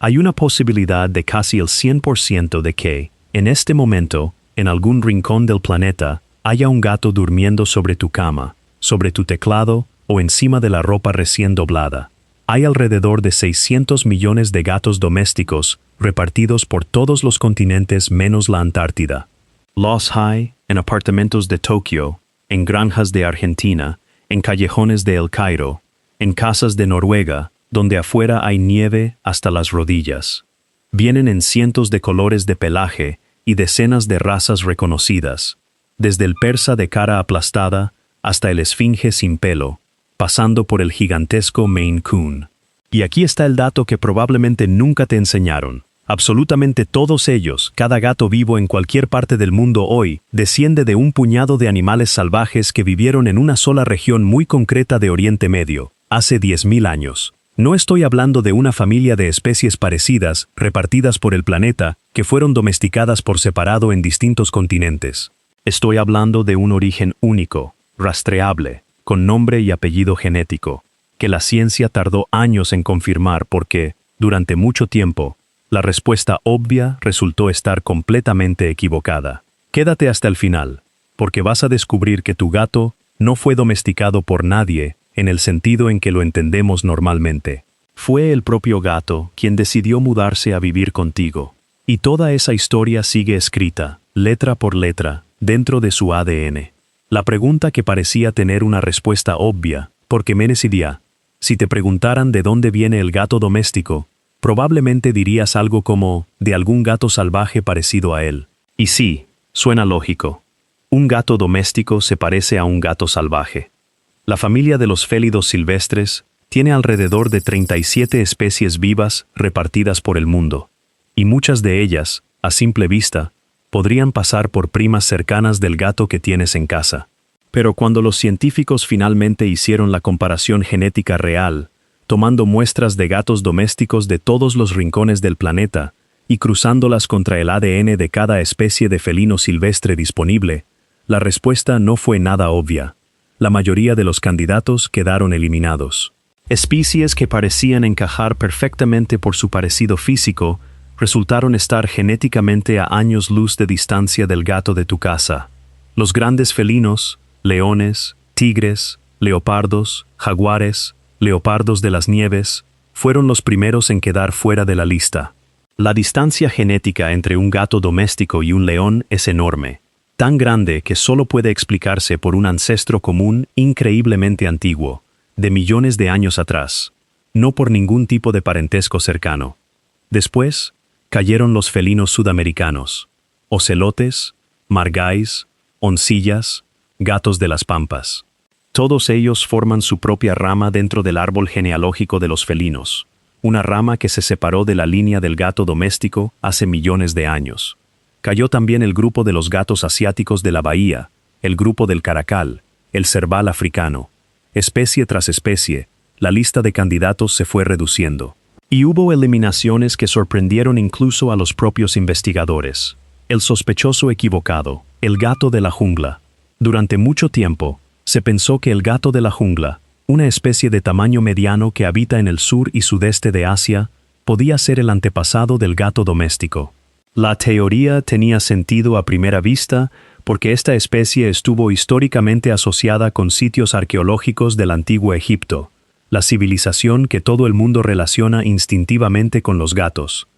Hay una posibilidad de casi el 100% de que, en este momento, en algún rincón del planeta, haya un gato durmiendo sobre tu cama, sobre tu teclado o encima de la ropa recién doblada. Hay alrededor de 600 millones de gatos domésticos repartidos por todos los continentes menos la Antártida. Los hay en apartamentos de Tokio, en granjas de Argentina, en callejones de El Cairo, en casas de Noruega, donde afuera hay nieve hasta las rodillas. Vienen en cientos de colores de pelaje y decenas de razas reconocidas, desde el persa de cara aplastada hasta el esfinge sin pelo, pasando por el gigantesco Maine Coon. Y aquí está el dato que probablemente nunca te enseñaron. Absolutamente todos ellos, cada gato vivo en cualquier parte del mundo hoy, desciende de un puñado de animales salvajes que vivieron en una sola región muy concreta de Oriente Medio, hace 10.000 años. No estoy hablando de una familia de especies parecidas, repartidas por el planeta, que fueron domesticadas por separado en distintos continentes. Estoy hablando de un origen único, rastreable, con nombre y apellido genético, que la ciencia tardó años en confirmar porque, durante mucho tiempo, la respuesta obvia resultó estar completamente equivocada. Quédate hasta el final, porque vas a descubrir que tu gato no fue domesticado por nadie en el sentido en que lo entendemos normalmente. Fue el propio gato quien decidió mudarse a vivir contigo. Y toda esa historia sigue escrita, letra por letra, dentro de su ADN. La pregunta que parecía tener una respuesta obvia, porque Menesidia, si te preguntaran de dónde viene el gato doméstico, probablemente dirías algo como, de algún gato salvaje parecido a él. Y sí, suena lógico. Un gato doméstico se parece a un gato salvaje. La familia de los félidos silvestres tiene alrededor de 37 especies vivas repartidas por el mundo, y muchas de ellas, a simple vista, podrían pasar por primas cercanas del gato que tienes en casa. Pero cuando los científicos finalmente hicieron la comparación genética real, tomando muestras de gatos domésticos de todos los rincones del planeta y cruzándolas contra el ADN de cada especie de felino silvestre disponible, la respuesta no fue nada obvia. La mayoría de los candidatos quedaron eliminados. Especies que parecían encajar perfectamente por su parecido físico resultaron estar genéticamente a años luz de distancia del gato de tu casa. Los grandes felinos, leones, tigres, leopardos, jaguares, leopardos de las nieves, fueron los primeros en quedar fuera de la lista. La distancia genética entre un gato doméstico y un león es enorme, tan grande que solo puede explicarse por un ancestro común increíblemente antiguo, de millones de años atrás, no por ningún tipo de parentesco cercano. Después, cayeron los felinos sudamericanos, ocelotes, margáis, oncillas, gatos de las pampas. Todos ellos forman su propia rama dentro del árbol genealógico de los felinos, una rama que se separó de la línea del gato doméstico hace millones de años. Cayó también el grupo de los gatos asiáticos de la bahía, el grupo del caracal, el cerval africano. Especie tras especie, la lista de candidatos se fue reduciendo. Y hubo eliminaciones que sorprendieron incluso a los propios investigadores. El sospechoso equivocado, el gato de la jungla. Durante mucho tiempo, se pensó que el gato de la jungla, una especie de tamaño mediano que habita en el sur y sudeste de Asia, podía ser el antepasado del gato doméstico. La teoría tenía sentido a primera vista porque esta especie estuvo históricamente asociada con sitios arqueológicos del antiguo Egipto, la civilización que todo el mundo relaciona instintivamente con los gatos.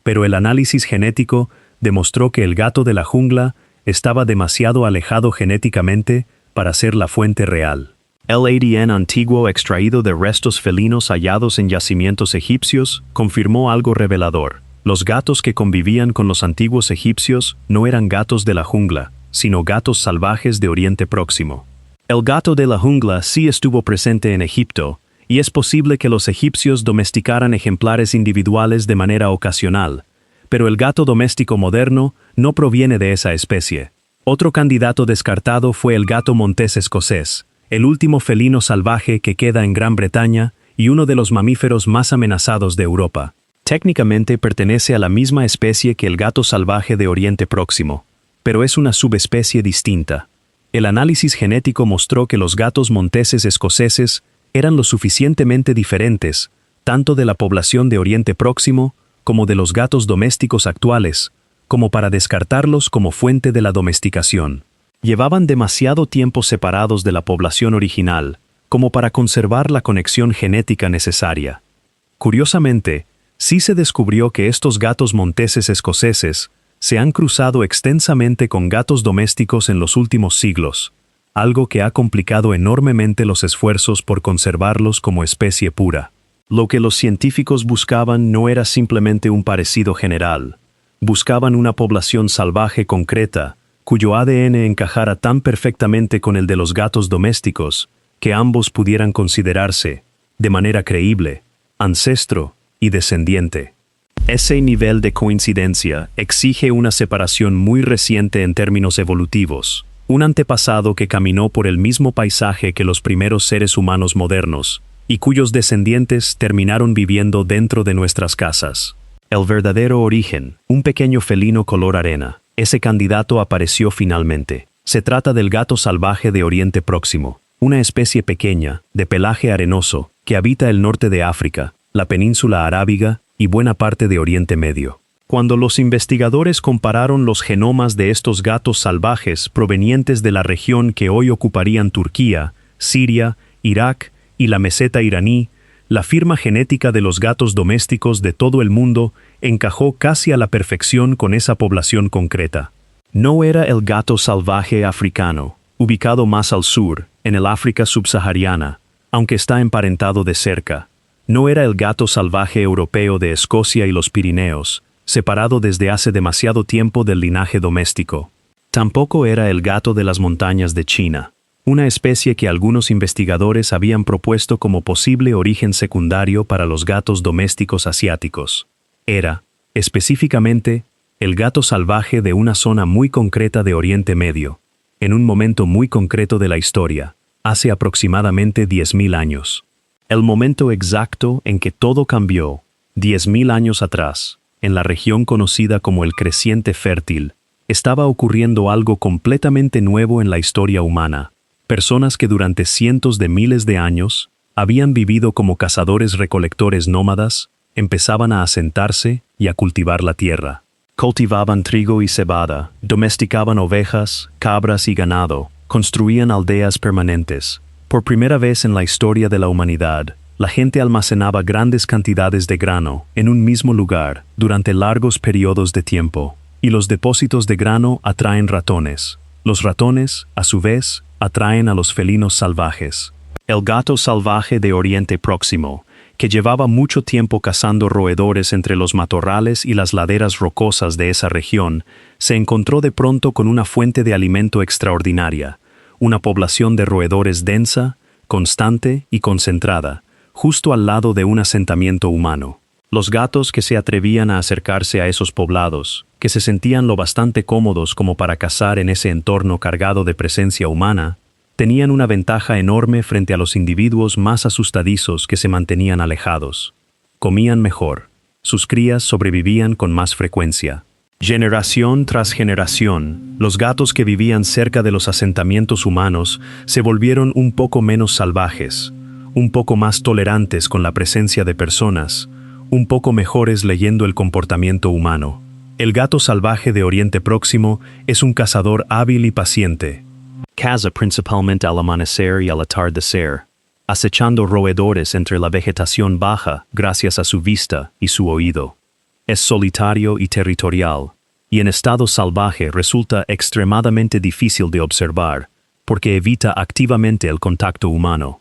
Pero el análisis genético demostró que el gato de la jungla estaba demasiado alejado genéticamente para ser la fuente real. El ADN antiguo extraído de restos felinos hallados en yacimientos egipcios confirmó algo revelador. Los gatos que convivían con los antiguos egipcios no eran gatos de la jungla, sino gatos salvajes de Oriente Próximo. El gato de la jungla sí estuvo presente en Egipto, y es posible que los egipcios domesticaran ejemplares individuales de manera ocasional, pero el gato doméstico moderno no proviene de esa especie. Otro candidato descartado fue el gato montés escocés, el último felino salvaje que queda en Gran Bretaña y uno de los mamíferos más amenazados de Europa. Técnicamente pertenece a la misma especie que el gato salvaje de Oriente Próximo, pero es una subespecie distinta. El análisis genético mostró que los gatos monteses escoceses eran lo suficientemente diferentes, tanto de la población de Oriente Próximo como de los gatos domésticos actuales, como para descartarlos como fuente de la domesticación. Llevaban demasiado tiempo separados de la población original, como para conservar la conexión genética necesaria. Curiosamente, sí se descubrió que estos gatos monteses escoceses se han cruzado extensamente con gatos domésticos en los últimos siglos, algo que ha complicado enormemente los esfuerzos por conservarlos como especie pura. Lo que los científicos buscaban no era simplemente un parecido general. Buscaban una población salvaje concreta, cuyo ADN encajara tan perfectamente con el de los gatos domésticos, que ambos pudieran considerarse, de manera creíble, ancestro y descendiente. Ese nivel de coincidencia exige una separación muy reciente en términos evolutivos, un antepasado que caminó por el mismo paisaje que los primeros seres humanos modernos, y cuyos descendientes terminaron viviendo dentro de nuestras casas. El verdadero origen, un pequeño felino color arena. Ese candidato apareció finalmente. Se trata del gato salvaje de Oriente Próximo, una especie pequeña, de pelaje arenoso, que habita el norte de África, la península arábiga y buena parte de Oriente Medio. Cuando los investigadores compararon los genomas de estos gatos salvajes provenientes de la región que hoy ocuparían Turquía, Siria, Irak y la meseta iraní, la firma genética de los gatos domésticos de todo el mundo encajó casi a la perfección con esa población concreta. No era el gato salvaje africano, ubicado más al sur, en el África subsahariana, aunque está emparentado de cerca. No era el gato salvaje europeo de Escocia y los Pirineos, separado desde hace demasiado tiempo del linaje doméstico. Tampoco era el gato de las montañas de China, una especie que algunos investigadores habían propuesto como posible origen secundario para los gatos domésticos asiáticos. Era, específicamente, el gato salvaje de una zona muy concreta de Oriente Medio, en un momento muy concreto de la historia, hace aproximadamente 10.000 años. El momento exacto en que todo cambió, 10.000 años atrás, en la región conocida como el Creciente Fértil, estaba ocurriendo algo completamente nuevo en la historia humana. Personas que durante cientos de miles de años habían vivido como cazadores-recolectores nómadas, empezaban a asentarse y a cultivar la tierra. Cultivaban trigo y cebada, domesticaban ovejas, cabras y ganado, construían aldeas permanentes. Por primera vez en la historia de la humanidad, la gente almacenaba grandes cantidades de grano en un mismo lugar durante largos periodos de tiempo, y los depósitos de grano atraen ratones. Los ratones, a su vez, atraen a los felinos salvajes. El gato salvaje de Oriente Próximo, que llevaba mucho tiempo cazando roedores entre los matorrales y las laderas rocosas de esa región, se encontró de pronto con una fuente de alimento extraordinaria, una población de roedores densa, constante y concentrada, justo al lado de un asentamiento humano. Los gatos que se atrevían a acercarse a esos poblados, que se sentían lo bastante cómodos como para cazar en ese entorno cargado de presencia humana, tenían una ventaja enorme frente a los individuos más asustadizos que se mantenían alejados. Comían mejor. Sus crías sobrevivían con más frecuencia. Generación tras generación, los gatos que vivían cerca de los asentamientos humanos se volvieron un poco menos salvajes, un poco más tolerantes con la presencia de personas, un poco mejores leyendo el comportamiento humano. El gato salvaje de Oriente Próximo es un cazador hábil y paciente. Caza principalmente al amanecer y al atardecer, acechando roedores entre la vegetación baja gracias a su vista y su oído. Es solitario y territorial, y en estado salvaje resulta extremadamente difícil de observar, porque evita activamente el contacto humano.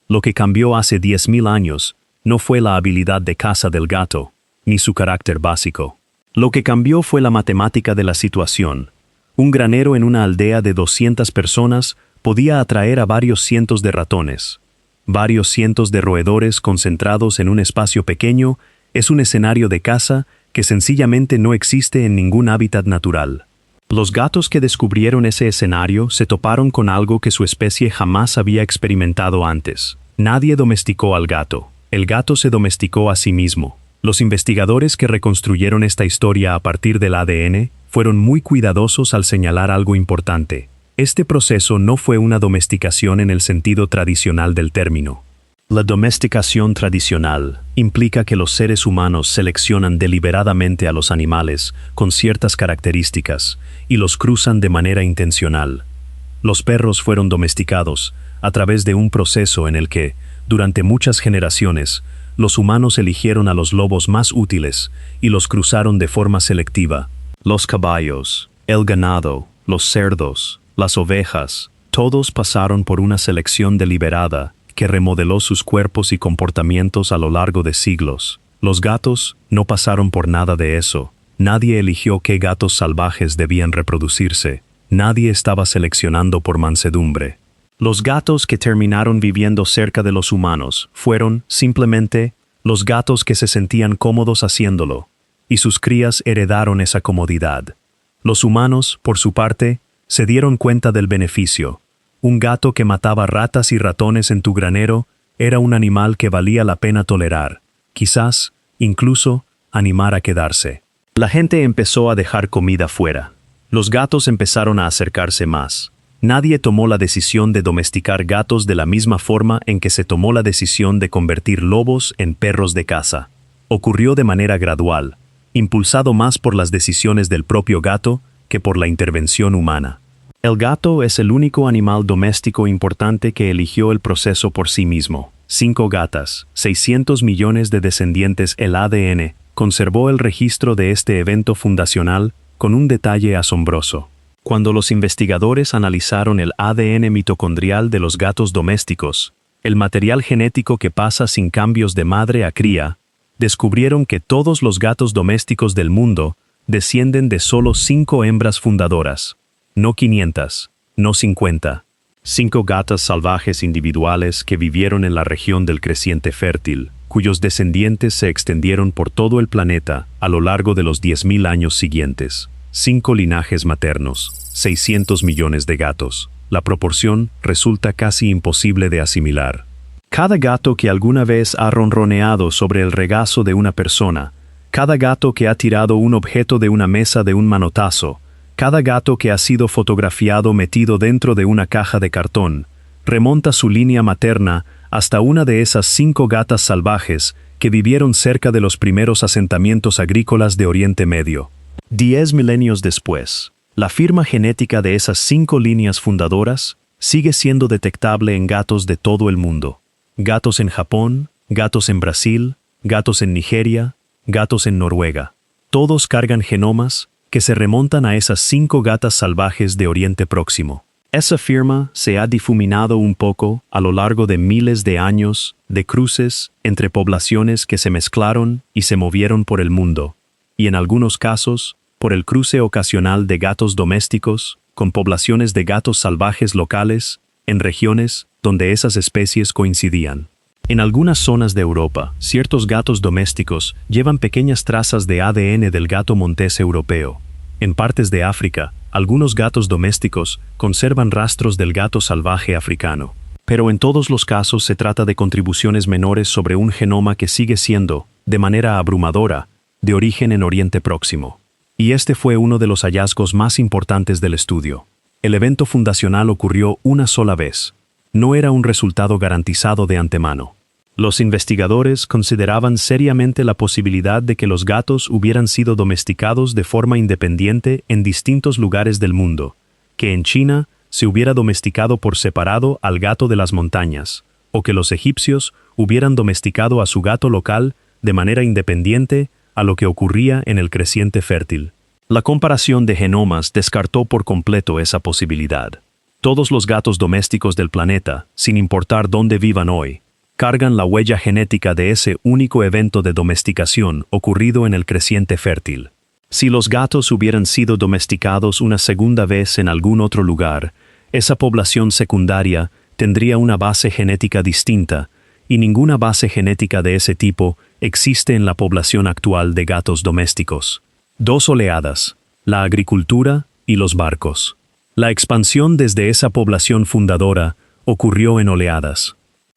Lo que cambió hace 10.000 años no fue la habilidad de caza del gato, ni su carácter básico. Lo que cambió fue la matemática de la situación. Un granero en una aldea de 200 personas podía atraer a varios cientos de ratones. Varios cientos de roedores concentrados en un espacio pequeño es un escenario de caza que sencillamente no existe en ningún hábitat natural. Los gatos que descubrieron ese escenario se toparon con algo que su especie jamás había experimentado antes. Nadie domesticó al gato. El gato se domesticó a sí mismo. Los investigadores que reconstruyeron esta historia a partir del ADN fueron muy cuidadosos al señalar algo importante. Este proceso no fue una domesticación en el sentido tradicional del término. La domesticación tradicional implica que los seres humanos seleccionan deliberadamente a los animales con ciertas características y los cruzan de manera intencional. Los perros fueron domesticados a través de un proceso en el que, durante muchas generaciones, los humanos eligieron a los lobos más útiles y los cruzaron de forma selectiva. Los caballos, el ganado, los cerdos, las ovejas, todos pasaron por una selección deliberada que remodeló sus cuerpos y comportamientos a lo largo de siglos. Los gatos no pasaron por nada de eso. Nadie eligió qué gatos salvajes debían reproducirse. Nadie estaba seleccionando por mansedumbre. Los gatos que terminaron viviendo cerca de los humanos fueron, simplemente, los gatos que se sentían cómodos haciéndolo, y sus crías heredaron esa comodidad. Los humanos, por su parte, se dieron cuenta del beneficio. Un gato que mataba ratas y ratones en tu granero era un animal que valía la pena tolerar, quizás, incluso, animar a quedarse. La gente empezó a dejar comida fuera. Los gatos empezaron a acercarse más. Nadie tomó la decisión de domesticar gatos de la misma forma en que se tomó la decisión de convertir lobos en perros de caza. Ocurrió de manera gradual, impulsado más por las decisiones del propio gato que por la intervención humana. El gato es el único animal doméstico importante que eligió el proceso por sí mismo. 5 gatas, 600 millones de descendientes. El ADN conservó el registro de este evento fundacional con un detalle asombroso. Cuando los investigadores analizaron el ADN mitocondrial de los gatos domésticos, el material genético que pasa sin cambios de madre a cría, descubrieron que todos los gatos domésticos del mundo descienden de solo 5 hembras fundadoras. No 500, no 50. 5 gatas salvajes individuales que vivieron en la región del creciente fértil, cuyos descendientes se extendieron por todo el planeta a lo largo de los 10.000 años siguientes. 5 linajes maternos, 600 millones de gatos. La proporción resulta casi imposible de asimilar. Cada gato que alguna vez ha ronroneado sobre el regazo de una persona, cada gato que ha tirado un objeto de una mesa de un manotazo, cada gato que ha sido fotografiado metido dentro de una caja de cartón, remonta su línea materna hasta una de esas 5 gatas salvajes que vivieron cerca de los primeros asentamientos agrícolas de Oriente Medio. 10 milenios después, la firma genética de esas 5 líneas fundadoras sigue siendo detectable en gatos de todo el mundo. Gatos en Japón, gatos en Brasil, gatos en Nigeria, gatos en Noruega. Todos cargan genomas que se remontan a esas 5 gatas salvajes de Oriente Próximo. Esa firma se ha difuminado un poco a lo largo de miles de años de cruces entre poblaciones que se mezclaron y se movieron por el mundo, y en algunos casos, por el cruce ocasional de gatos domésticos con poblaciones de gatos salvajes locales en regiones donde esas especies coincidían. En algunas zonas de Europa, ciertos gatos domésticos llevan pequeñas trazas de ADN del gato montés europeo. En partes de África, algunos gatos domésticos conservan rastros del gato salvaje africano. Pero en todos los casos se trata de contribuciones menores sobre un genoma que sigue siendo, de manera abrumadora, de origen en Oriente Próximo. Y este fue uno de los hallazgos más importantes del estudio. El evento fundacional ocurrió una sola vez. No era un resultado garantizado de antemano. Los investigadores consideraban seriamente la posibilidad de que los gatos hubieran sido domesticados de forma independiente en distintos lugares del mundo, que en China se hubiera domesticado por separado al gato de las montañas, o que los egipcios hubieran domesticado a su gato local de manera independiente a lo que ocurría en el creciente fértil. La comparación de genomas descartó por completo esa posibilidad. Todos los gatos domésticos del planeta, sin importar dónde vivan hoy, cargan la huella genética de ese único evento de domesticación ocurrido en el creciente fértil. Si los gatos hubieran sido domesticados una segunda vez en algún otro lugar, esa población secundaria tendría una base genética distinta, y ninguna base genética de ese tipo existe en la población actual de gatos domésticos. 2 oleadas, la agricultura y los barcos. La expansión desde esa población fundadora ocurrió en oleadas.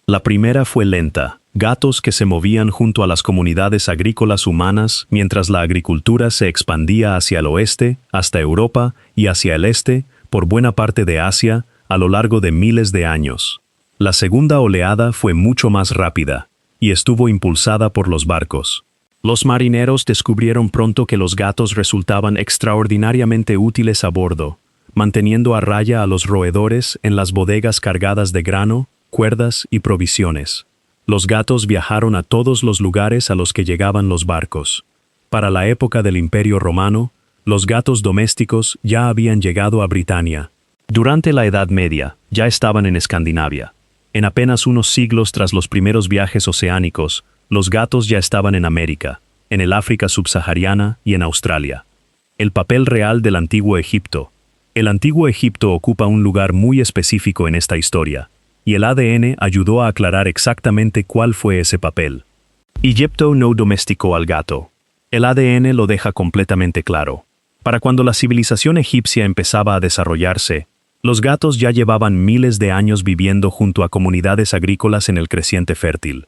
La primera fue lenta, gatos que se movían junto a las comunidades agrícolas humanas mientras la agricultura se expandía hacia el oeste, hasta Europa y hacia el este, por buena parte de Asia, a lo largo de miles de años. La segunda oleada fue mucho más rápida, y estuvo impulsada por los barcos. Los marineros descubrieron pronto que los gatos resultaban extraordinariamente útiles a bordo, manteniendo a raya a los roedores en las bodegas cargadas de grano, cuerdas y provisiones. Los gatos viajaron a todos los lugares a los que llegaban los barcos. Para la época del Imperio Romano, los gatos domésticos ya habían llegado a Britania. Durante la Edad Media, ya estaban en Escandinavia. En apenas unos siglos tras los primeros viajes oceánicos, los gatos ya estaban en América, en el África subsahariana y en Australia. El papel real del Antiguo Egipto. El Antiguo Egipto ocupa un lugar muy específico en esta historia, y el ADN ayudó a aclarar exactamente cuál fue ese papel. Egipto no domesticó al gato. El ADN lo deja completamente claro. Para cuando la civilización egipcia empezaba a desarrollarse, los gatos ya llevaban miles de años viviendo junto a comunidades agrícolas en el creciente fértil.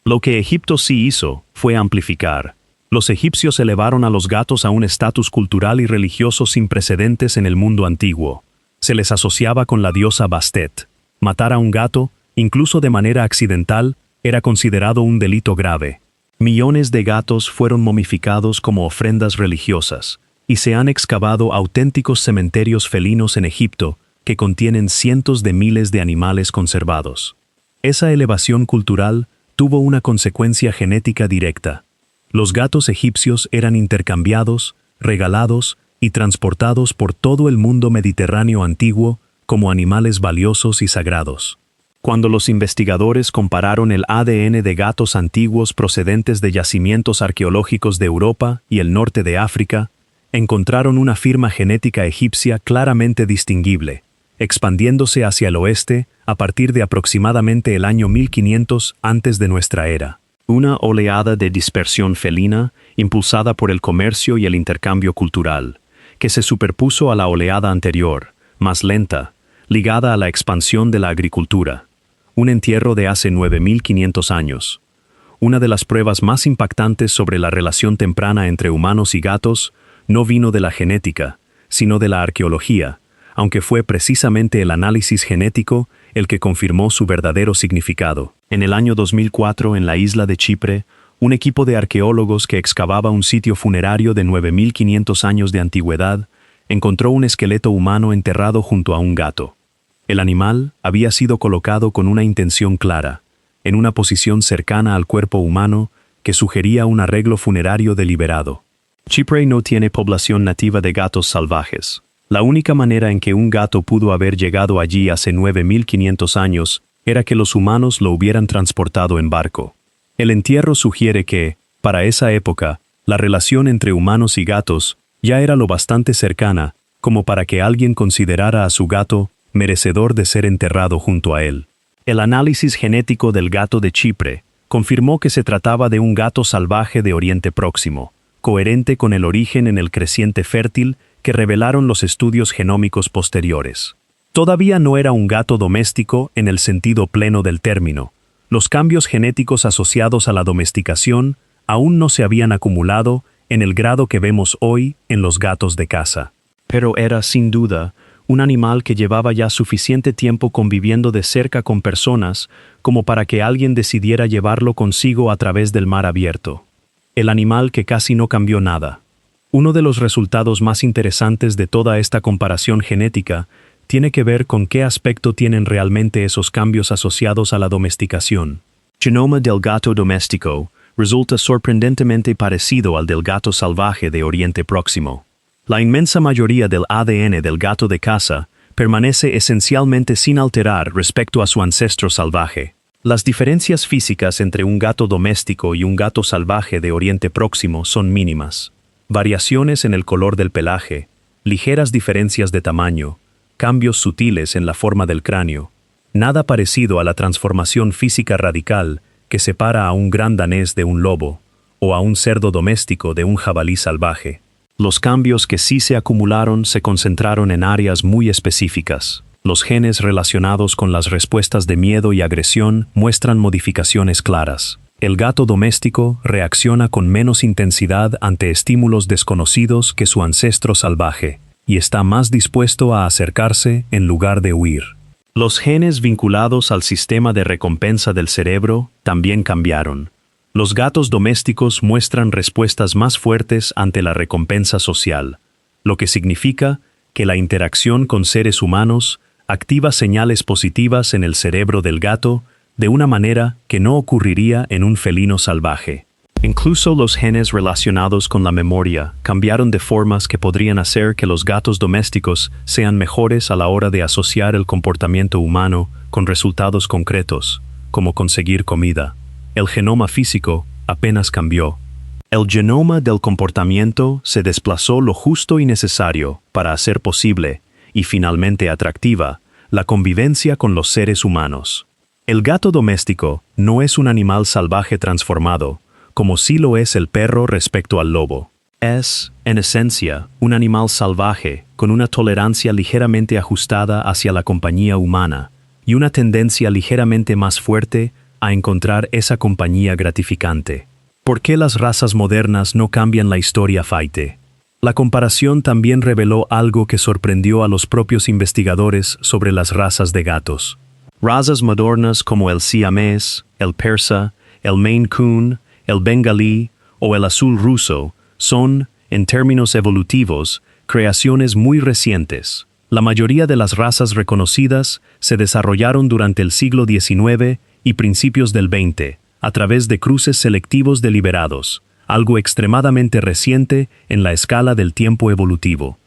Lo que Egipto sí hizo fue amplificar. Los egipcios elevaron a los gatos a un estatus cultural y religioso sin precedentes en el mundo antiguo. Se les asociaba con la diosa Bastet. Matar a un gato, incluso de manera accidental, era considerado un delito grave. Millones de gatos fueron momificados como ofrendas religiosas, y se han excavado auténticos cementerios felinos en Egipto, que contienen cientos de miles de animales conservados. Esa elevación cultural tuvo una consecuencia genética directa. Los gatos egipcios eran intercambiados, regalados y transportados por todo el mundo mediterráneo antiguo como animales valiosos y sagrados. Cuando los investigadores compararon el ADN de gatos antiguos procedentes de yacimientos arqueológicos de Europa y el norte de África, encontraron una firma genética egipcia claramente distinguible, expandiéndose hacia el oeste a partir de aproximadamente el año 1500 antes de nuestra era. Una oleada de dispersión felina impulsada por el comercio y el intercambio cultural, que se superpuso a la oleada anterior, más lenta, ligada a la expansión de la agricultura. Un entierro de hace 9500 años. Una de las pruebas más impactantes sobre la relación temprana entre humanos y gatos no vino de la genética, sino de la arqueología, aunque fue precisamente el análisis genético el que confirmó su verdadero significado. En el año 2004, en la isla de Chipre, un equipo de arqueólogos que excavaba un sitio funerario de 9500 años de antigüedad encontró un esqueleto humano enterrado junto a un gato. El animal había sido colocado con una intención clara, en una posición cercana al cuerpo humano que sugería un arreglo funerario deliberado. Chipre no tiene población nativa de gatos salvajes. La única manera en que un gato pudo haber llegado allí hace 9500 años era que los humanos lo hubieran transportado en barco. El entierro sugiere que, para esa época, la relación entre humanos y gatos ya era lo bastante cercana como para que alguien considerara a su gato merecedor de ser enterrado junto a él. El análisis genético del gato de Chipre confirmó que se trataba de un gato salvaje de Oriente Próximo, coherente con el origen en el creciente fértil que revelaron los estudios genómicos posteriores. Todavía no era un gato doméstico en el sentido pleno del término. Los cambios genéticos asociados a la domesticación aún no se habían acumulado en el grado que vemos hoy en los gatos de casa. Pero era, sin duda, un animal que llevaba ya suficiente tiempo conviviendo de cerca con personas como para que alguien decidiera llevarlo consigo a través del mar abierto. El animal que casi no cambió nada. Uno de los resultados más interesantes de toda esta comparación genética tiene que ver con qué aspecto tienen realmente esos cambios asociados a la domesticación. Genoma del gato doméstico resulta sorprendentemente parecido al del gato salvaje de Oriente Próximo. La inmensa mayoría del ADN del gato de casa permanece esencialmente sin alterar respecto a su ancestro salvaje. Las diferencias físicas entre un gato doméstico y un gato salvaje de Oriente Próximo son mínimas. Variaciones en el color del pelaje, ligeras diferencias de tamaño, cambios sutiles en la forma del cráneo. Nada parecido a la transformación física radical que separa a un gran danés de un lobo, o a un cerdo doméstico de un jabalí salvaje. Los cambios que sí se acumularon se concentraron en áreas muy específicas. Los genes relacionados con las respuestas de miedo y agresión muestran modificaciones claras. El gato doméstico reacciona con menos intensidad ante estímulos desconocidos que su ancestro salvaje, y está más dispuesto a acercarse en lugar de huir. Los genes vinculados al sistema de recompensa del cerebro también cambiaron. Los gatos domésticos muestran respuestas más fuertes ante la recompensa social, lo que significa que la interacción con seres humanos activa señales positivas en el cerebro del gato de una manera que no ocurriría en un felino salvaje. Incluso los genes relacionados con la memoria cambiaron de formas que podrían hacer que los gatos domésticos sean mejores a la hora de asociar el comportamiento humano con resultados concretos, como conseguir comida. El genoma físico apenas cambió. El genoma del comportamiento se desplazó lo justo y necesario para hacer posible, y finalmente atractiva, la convivencia con los seres humanos. El gato doméstico no es un animal salvaje transformado, como sí lo es el perro respecto al lobo. Es, en esencia, un animal salvaje con una tolerancia ligeramente ajustada hacia la compañía humana y una tendencia ligeramente más fuerte a encontrar esa compañía gratificante. ¿Por qué las razas modernas no cambian la historia Faite? La comparación también reveló algo que sorprendió a los propios investigadores sobre las razas de gatos. Razas modernas como el siamés, el persa, el Maine Coon, el bengalí o el azul ruso son, en términos evolutivos, creaciones muy recientes. La mayoría de las razas reconocidas se desarrollaron durante el siglo XIX y principios del XX, a través de cruces selectivos deliberados, algo extremadamente reciente en la escala del tiempo evolutivo.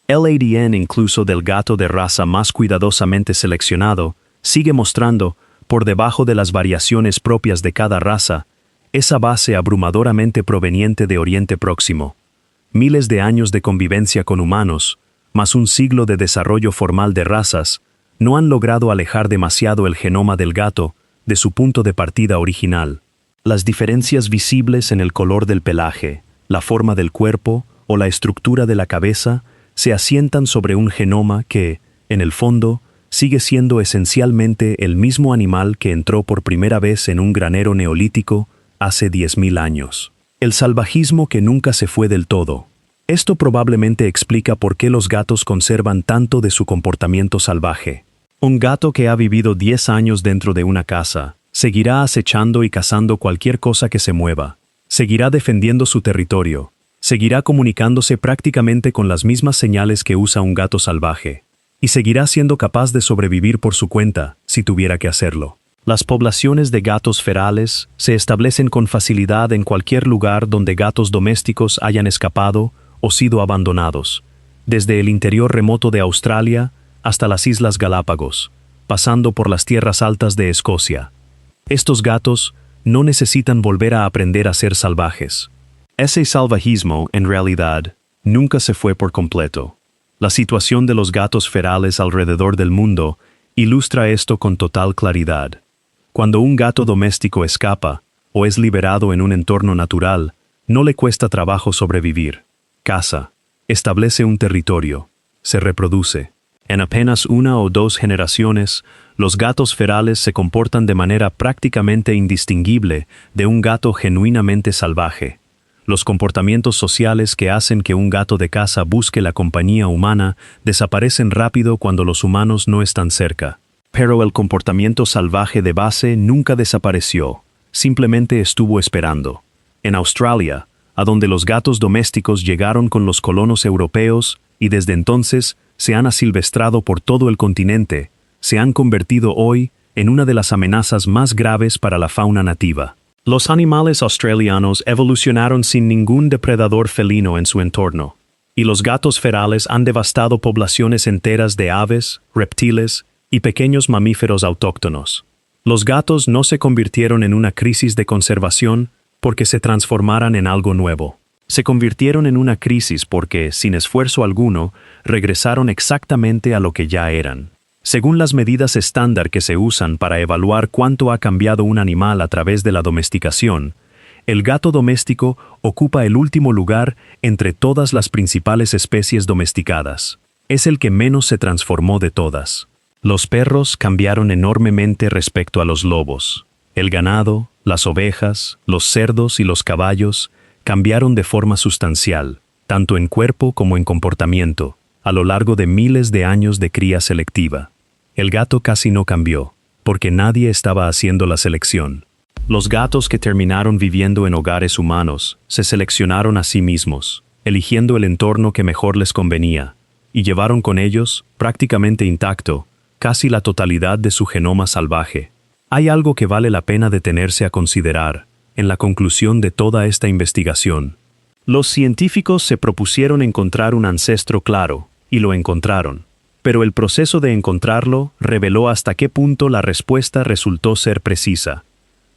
El ADN incluso del gato de raza más cuidadosamente seleccionado sigue mostrando, por debajo de las variaciones propias de cada raza, esa base abrumadoramente proveniente de Oriente Próximo. Miles de años de convivencia con humanos, más un siglo de desarrollo formal de razas, no han logrado alejar demasiado el genoma del gato de su punto de partida original. Las diferencias visibles en el color del pelaje, la forma del cuerpo o la estructura de la cabeza se asientan sobre un genoma que, en el fondo, sigue siendo esencialmente el mismo animal que entró por primera vez en un granero neolítico hace 10.000 años. El salvajismo que nunca se fue del todo. Esto probablemente explica por qué los gatos conservan tanto de su comportamiento salvaje. Un gato que ha vivido 10 años dentro de una casa, seguirá acechando y cazando cualquier cosa que se mueva. Seguirá defendiendo su territorio. Seguirá comunicándose prácticamente con las mismas señales que usa un gato salvaje. Y seguirá siendo capaz de sobrevivir por su cuenta, si tuviera que hacerlo. Las poblaciones de gatos ferales se establecen con facilidad en cualquier lugar donde gatos domésticos hayan escapado o sido abandonados, desde el interior remoto de Australia hasta las Islas Galápagos, pasando por las tierras altas de Escocia. Estos gatos no necesitan volver a aprender a ser salvajes. Ese salvajismo, en realidad, nunca se fue por completo. La situación de los gatos ferales alrededor del mundo ilustra esto con total claridad. Cuando un gato doméstico escapa o es liberado en un entorno natural, no le cuesta trabajo sobrevivir. Caza, establece un territorio, se reproduce. En apenas 1 o 2 generaciones, los gatos ferales se comportan de manera prácticamente indistinguible de un gato genuinamente salvaje. Los comportamientos sociales que hacen que un gato de caza busque la compañía humana desaparecen rápido cuando los humanos no están cerca. Pero el comportamiento salvaje de base nunca desapareció, simplemente estuvo esperando. En Australia, a donde los gatos domésticos llegaron con los colonos europeos y desde entonces se han asilvestrado por todo el continente, se han convertido hoy en una de las amenazas más graves para la fauna nativa. Los animales australianos evolucionaron sin ningún depredador felino en su entorno, y los gatos ferales han devastado poblaciones enteras de aves, reptiles y pequeños mamíferos autóctonos. Los gatos no se convirtieron en una crisis de conservación porque se transformaran en algo nuevo. Se convirtieron en una crisis porque, sin esfuerzo alguno, regresaron exactamente a lo que ya eran. Según las medidas estándar que se usan para evaluar cuánto ha cambiado un animal a través de la domesticación, el gato doméstico ocupa el último lugar entre todas las principales especies domesticadas. Es el que menos se transformó de todas. Los perros cambiaron enormemente respecto a los lobos. El ganado, las ovejas, los cerdos y los caballos cambiaron de forma sustancial, tanto en cuerpo como en comportamiento, a lo largo de miles de años de cría selectiva. El gato casi no cambió, porque nadie estaba haciendo la selección. Los gatos que terminaron viviendo en hogares humanos se seleccionaron a sí mismos, eligiendo el entorno que mejor les convenía, y llevaron con ellos, prácticamente intacto, casi la totalidad de su genoma salvaje. Hay algo que vale la pena detenerse a considerar en la conclusión de toda esta investigación. Los científicos se propusieron encontrar un ancestro claro, y lo encontraron. Pero el proceso de encontrarlo reveló hasta qué punto la respuesta resultó ser precisa.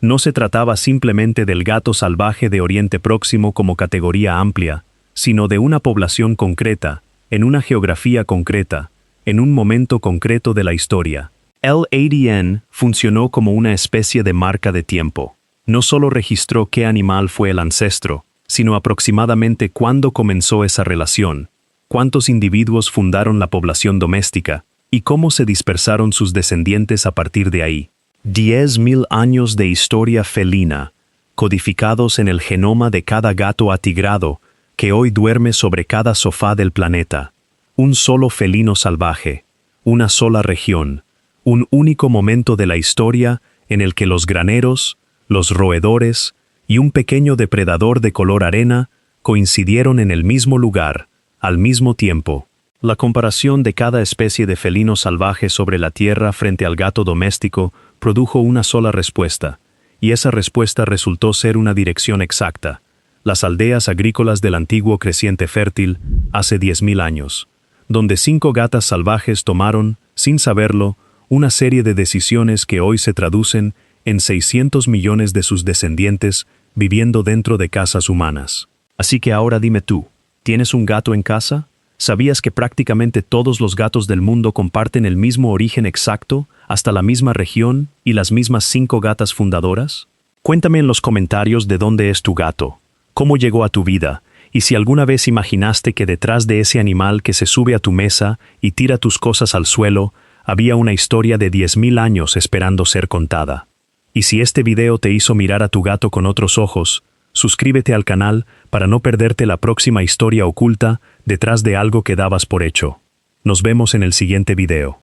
No se trataba simplemente del gato salvaje de Oriente Próximo como categoría amplia, sino de una población concreta, en una geografía concreta, en un momento concreto de la historia. El ADN funcionó como una especie de marca de tiempo. No solo registró qué animal fue el ancestro, sino aproximadamente cuándo comenzó esa relación, cuántos individuos fundaron la población doméstica y cómo se dispersaron sus descendientes a partir de ahí. 10.000 años de historia felina, codificados en el genoma de cada gato atigrado que hoy duerme sobre cada sofá del planeta. Un solo felino salvaje, una sola región, un único momento de la historia en el que los graneros, los roedores y un pequeño depredador de color arena coincidieron en el mismo lugar, al mismo tiempo. La comparación de cada especie de felino salvaje sobre la Tierra frente al gato doméstico produjo una sola respuesta, y esa respuesta resultó ser una dirección exacta: las aldeas agrícolas del antiguo Creciente Fértil, hace 10.000 años, donde 5 gatas salvajes tomaron, sin saberlo, una serie de decisiones que hoy se traducen en 600 millones de sus descendientes viviendo dentro de casas humanas. Así que ahora dime tú, ¿tienes un gato en casa? ¿Sabías que prácticamente todos los gatos del mundo comparten el mismo origen exacto, hasta la misma región y las mismas 5 gatas fundadoras? Cuéntame en los comentarios de dónde es tu gato, cómo llegó a tu vida, y si alguna vez imaginaste que detrás de ese animal que se sube a tu mesa y tira tus cosas al suelo, había una historia de 10.000 años esperando ser contada. Y si este video te hizo mirar a tu gato con otros ojos, suscríbete al canal para no perderte la próxima historia oculta detrás de algo que dabas por hecho. Nos vemos en el siguiente video.